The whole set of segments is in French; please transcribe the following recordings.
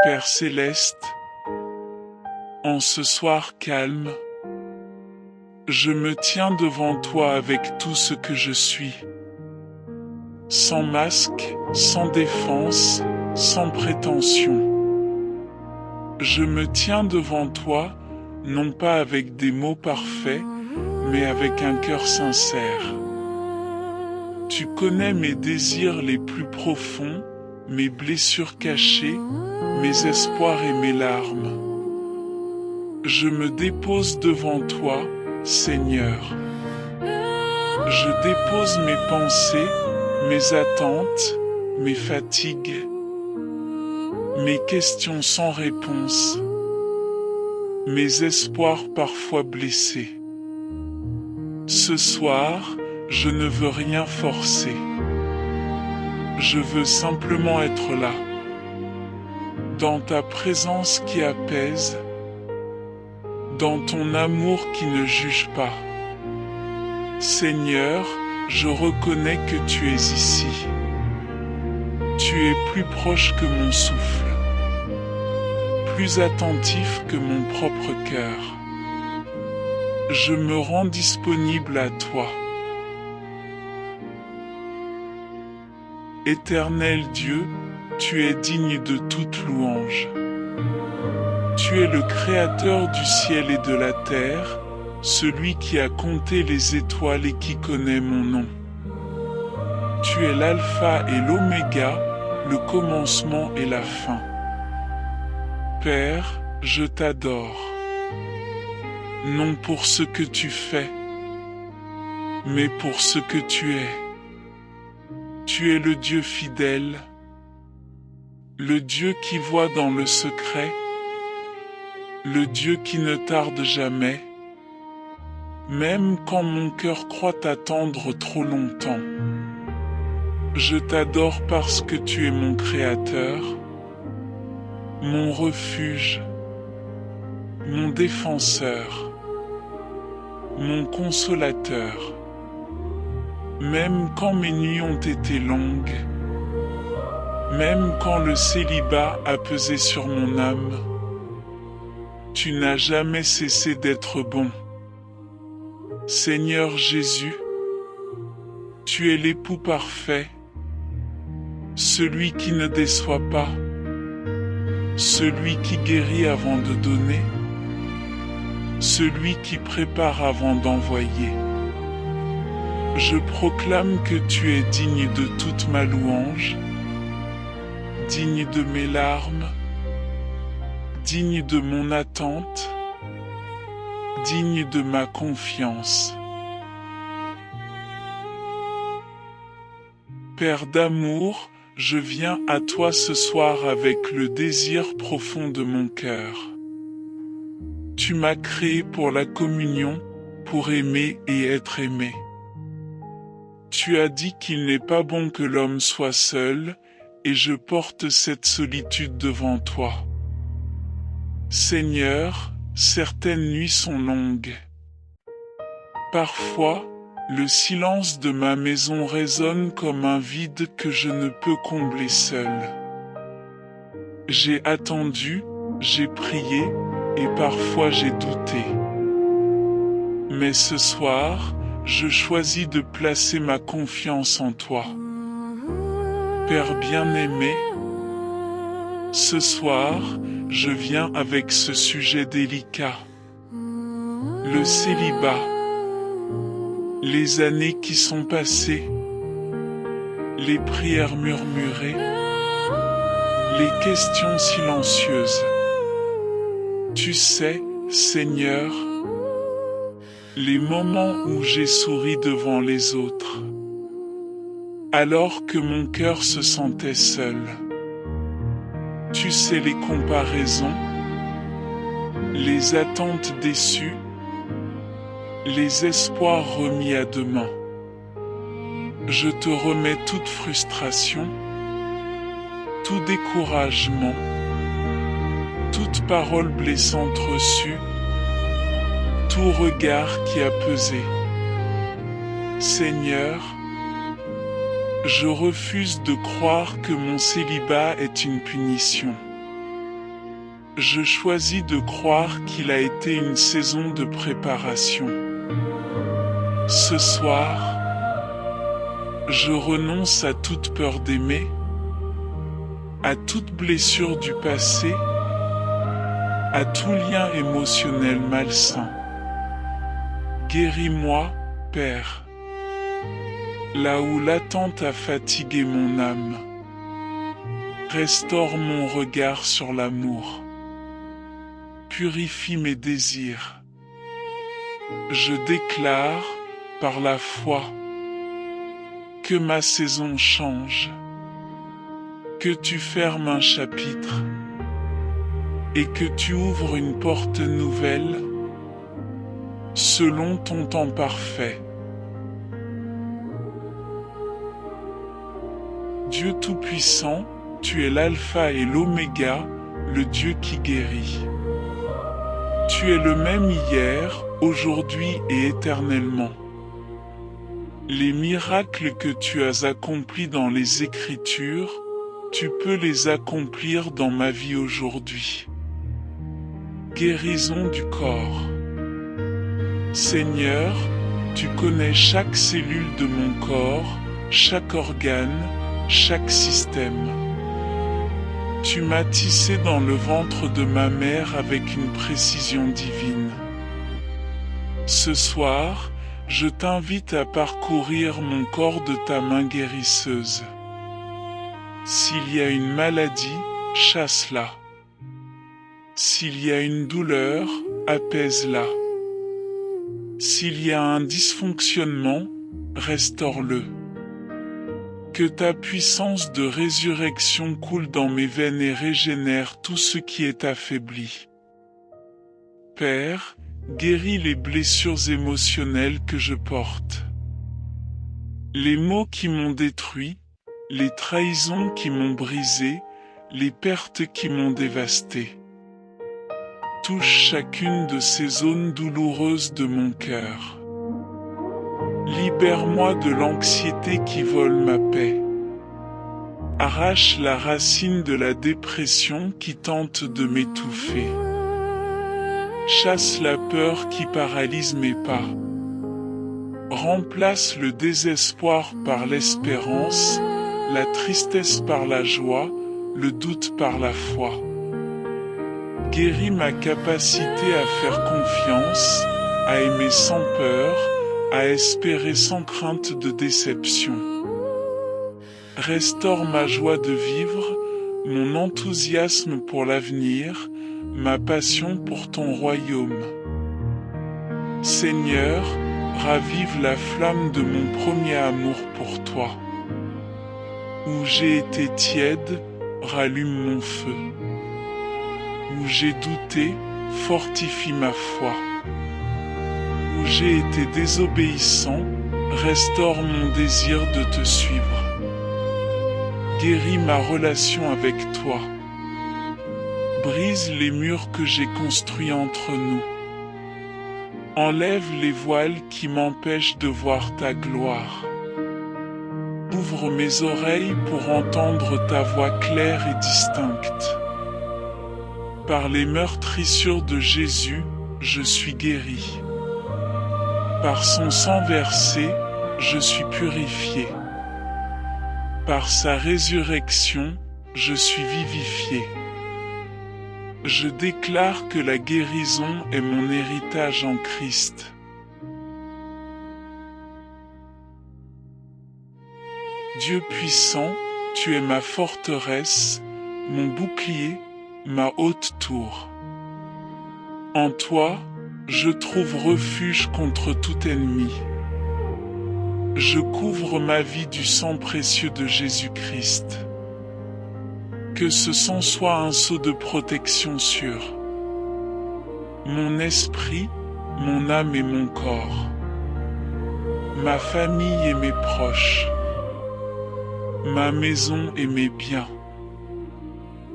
Père céleste, en ce soir calme, je me tiens devant toi avec tout ce que je suis. Sans masque, sans défense, sans prétention. Je me tiens devant toi, non pas avec des mots parfaits, mais avec un cœur sincère. Tu connais mes désirs les plus profonds, mes blessures cachées, mes espoirs et mes larmes. Je me dépose devant toi, Seigneur. Je dépose mes pensées, mes attentes, mes fatigues, mes questions sans réponse, mes espoirs parfois blessés. Ce soir, je ne veux rien forcer. Je veux simplement être là, dans ta présence qui apaise, dans ton amour qui ne juge pas. Seigneur, je reconnais que tu es ici. Tu es plus proche que mon souffle, plus attentif que mon propre cœur. Je me rends disponible à toi. Éternel Dieu, tu es digne de toute louange. Tu es le Créateur du ciel et de la terre, celui qui a compté les étoiles et qui connaît mon nom. Tu es l'alpha et l'oméga, le commencement et la fin. Père, je t'adore. Non pour ce que tu fais, mais pour ce que tu es. Tu es le Dieu fidèle, le Dieu qui voit dans le secret, le Dieu qui ne tarde jamais, même quand mon cœur croit t'attendre trop longtemps. Je t'adore parce que tu es mon Créateur, mon refuge, mon défenseur, mon consolateur. Même quand mes nuits ont été longues, même quand le célibat a pesé sur mon âme, tu n'as jamais cessé d'être bon. Seigneur Jésus, tu es l'époux parfait, celui qui ne déçoit pas, celui qui guérit avant de donner, celui qui prépare avant d'envoyer. Je proclame que tu es digne de toute ma louange, digne de mes larmes, digne de mon attente, digne de ma confiance. Père d'amour, je viens à toi ce soir avec le désir profond de mon cœur. Tu m'as créé pour la communion, pour aimer et être aimé. Tu as dit qu'il n'est pas bon que l'homme soit seul, et je porte cette solitude devant toi. Seigneur, certaines nuits sont longues. Parfois, le silence de ma maison résonne comme un vide que je ne peux combler seul. J'ai attendu, j'ai prié, et parfois j'ai douté. Mais ce soir, je choisis de placer ma confiance en toi. Père bien-aimé, ce soir, je viens avec ce sujet délicat. Le célibat. Les années qui sont passées. Les prières murmurées. Les questions silencieuses. Tu sais, Seigneur, les moments où j'ai souri devant les autres, alors que mon cœur se sentait seul. Tu sais les comparaisons, les attentes déçues, les espoirs remis à demain. Je te remets toute frustration, tout découragement, toute parole blessante reçue, tout regard qui a pesé. Seigneur, je refuse de croire que mon célibat est une punition. Je choisis de croire qu'il a été une saison de préparation. Ce soir, je renonce à toute peur d'aimer, à toute blessure du passé, à tout lien émotionnel malsain. Guéris-moi, Père, là où l'attente a fatigué mon âme. Restaure mon regard sur l'amour. Purifie mes désirs. Je déclare, par la foi, que ma saison change, que tu fermes un chapitre et que tu ouvres une porte nouvelle selon ton temps parfait. Dieu Tout-Puissant, tu es l'alpha et l'oméga, le Dieu qui guérit. Tu es le même hier, aujourd'hui et éternellement. Les miracles que tu as accomplis dans les Écritures, tu peux les accomplir dans ma vie aujourd'hui. Guérison du corps. Seigneur, tu connais chaque cellule de mon corps, chaque organe, chaque système. Tu m'as tissé dans le ventre de ma mère avec une précision divine. Ce soir, je t'invite à parcourir mon corps de ta main guérisseuse. S'il y a une maladie, chasse-la. S'il y a une douleur, apaise-la. S'il y a un dysfonctionnement, restaure-le. Que ta puissance de résurrection coule dans mes veines et régénère tout ce qui est affaibli. Père, guéris les blessures émotionnelles que je porte. Les maux qui m'ont détruit, les trahisons qui m'ont brisé, les pertes qui m'ont dévasté. Touche chacune de ces zones douloureuses de mon cœur. Libère-moi de l'anxiété qui vole ma paix. Arrache la racine de la dépression qui tente de m'étouffer. Chasse la peur qui paralyse mes pas. Remplace le désespoir par l'espérance, la tristesse par la joie, le doute par la foi. Guéris ma capacité à faire confiance, à aimer sans peur, à espérer sans crainte de déception. Restaure ma joie de vivre, mon enthousiasme pour l'avenir, ma passion pour ton royaume. Seigneur, ravive la flamme de mon premier amour pour toi. Où j'ai été tiède, rallume mon feu. Où j'ai douté, fortifie ma foi. Où j'ai été désobéissant, restaure mon désir de te suivre. Guéris ma relation avec toi. Brise les murs que j'ai construits entre nous. Enlève les voiles qui m'empêchent de voir ta gloire. Ouvre mes oreilles pour entendre ta voix claire et distincte. Par les meurtrissures de Jésus, je suis guéri. Par son sang versé, je suis purifié. Par sa résurrection, je suis vivifié. Je déclare que la guérison est mon héritage en Christ. Dieu puissant, tu es ma forteresse, mon bouclier, ma haute tour. En toi, je trouve refuge contre tout ennemi. Je couvre ma vie du sang précieux de Jésus-Christ. Que ce sang soit un sceau de protection sur mon esprit, mon âme et mon corps, ma famille et mes proches, ma maison et mes biens,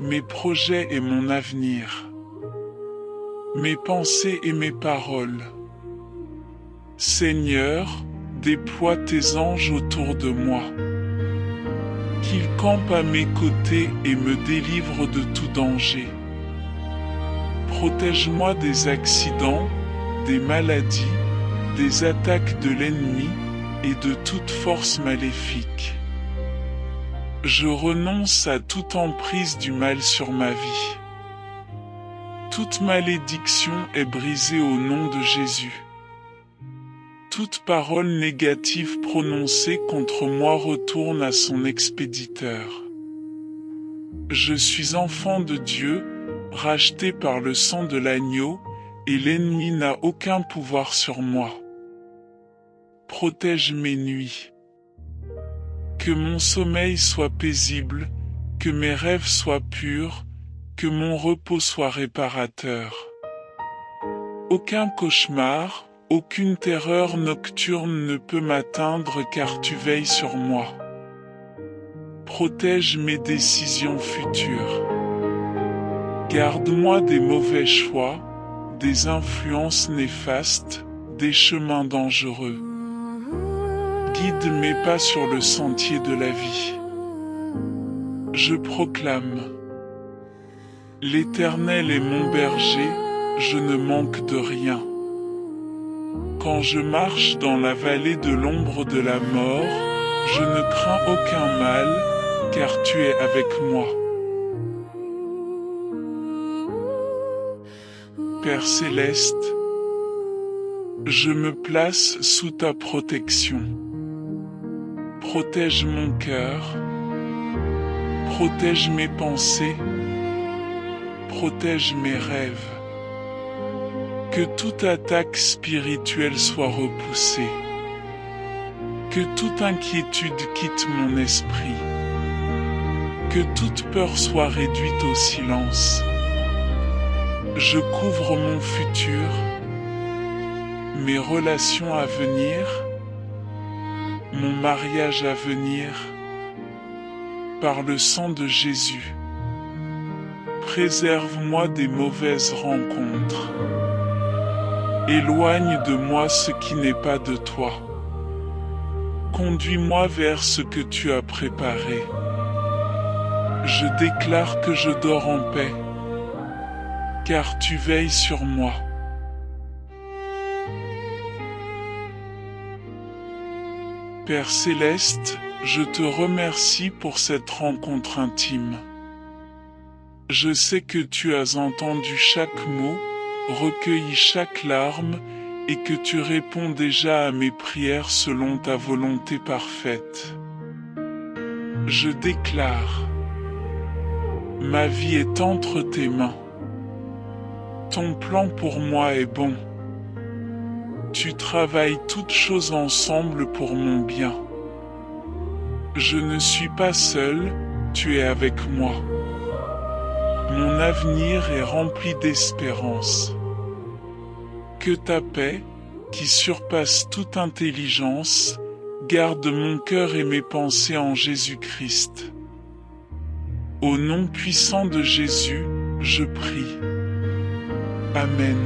mes projets et mon avenir, mes pensées et mes paroles. Seigneur, déploie tes anges autour de moi, qu'ils campent à mes côtés et me délivrent de tout danger. Protège-moi des accidents, des maladies, des attaques de l'ennemi et de toute force maléfique. Je renonce à toute emprise du mal sur ma vie. Toute malédiction est brisée au nom de Jésus. Toute parole négative prononcée contre moi retourne à son expéditeur. Je suis enfant de Dieu, racheté par le sang de l'agneau, et l'ennemi n'a aucun pouvoir sur moi. Protège mes nuits. Que mon sommeil soit paisible, que mes rêves soient purs, que mon repos soit réparateur. Aucun cauchemar, aucune terreur nocturne ne peut m'atteindre car tu veilles sur moi. Protège mes décisions futures. Garde-moi des mauvais choix, des influences néfastes, des chemins dangereux. Guide mes pas sur le sentier de la vie. Je proclame: L'Éternel est mon berger, je ne manque de rien. Quand je marche dans la vallée de l'ombre de la mort, je ne crains aucun mal, car tu es avec moi. Père céleste, je me place sous ta protection. Protège mon cœur, protège mes pensées, protège mes rêves. Que toute attaque spirituelle soit repoussée. Que toute inquiétude quitte mon esprit. Que toute peur soit réduite au silence. Je couvre mon futur, mes relations à venir, mon mariage à venir, par le sang de Jésus. Préserve-moi des mauvaises rencontres. Éloigne de moi ce qui n'est pas de toi. Conduis-moi vers ce que tu as préparé. Je déclare que je dors en paix, car tu veilles sur moi. Père céleste, je te remercie pour cette rencontre intime. Je sais que tu as entendu chaque mot, recueilli chaque larme, et que tu réponds déjà à mes prières selon ta volonté parfaite. Je déclare: ma vie est entre tes mains. Ton plan pour moi est bon. Tu travailles toutes choses ensemble pour mon bien. Je ne suis pas seul, tu es avec moi. Mon avenir est rempli d'espérance. Que ta paix, qui surpasse toute intelligence, garde mon cœur et mes pensées en Jésus-Christ. Au nom puissant de Jésus, je prie. Amen.